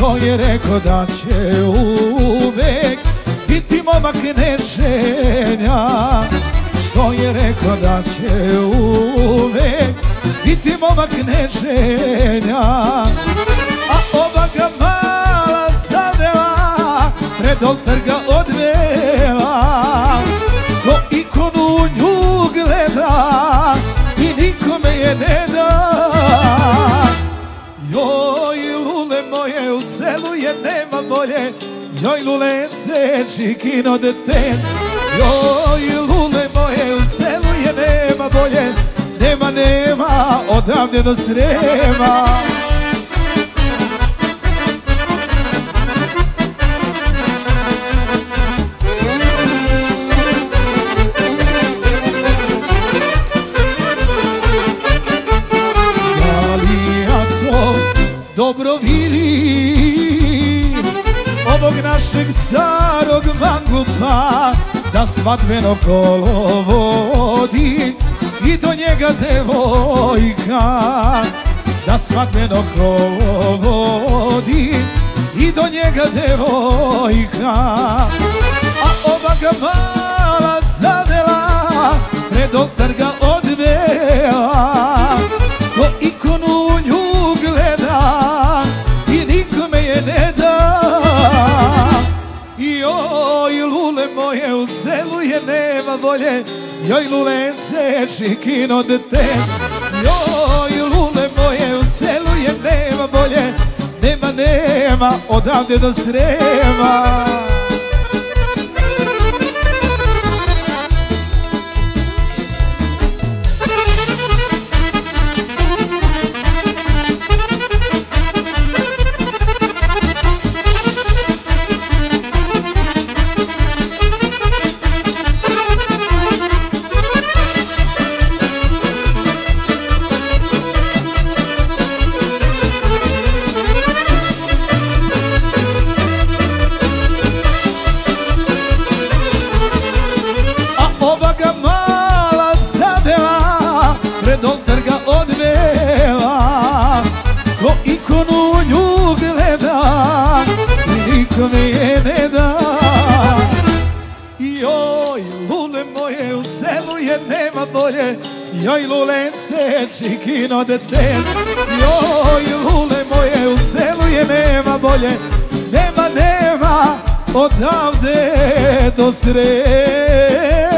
što je rekao da će uvek biti momak neženja, što je rekao da će uvek biti momak neženja. A ova ga mala zavela, pred oltar ga odvela, ko ikonu nju gleda i nikome je ne da. Joj lule moje, u selu je nema bolje, joj lulence, čikino detec. Joj lule moje, u selu je nema bolje, nema, odavde do Srema. Da li ja to dobro vidim, ovog našeg starog mangupa, da svadbeno kolo vodi i do njega devojka, da svadbeno kolo vodi i do njega devojka. A ova ga mala zavela, pred oltar ga odvela, ko ikonu nju gleda i nikome je ne da. Joj lule moje, u selu je nema bolje, joj lulence, čikino detec. Joj lule moje, u selu je nema bolje, nema, odavde do Srema. Nikome je ne da. Joj lule moje, u selu je nema bolje, joj lulence, čikino detec. Joj lule moje, u selu je nema bolje, nema, odavde do Srema.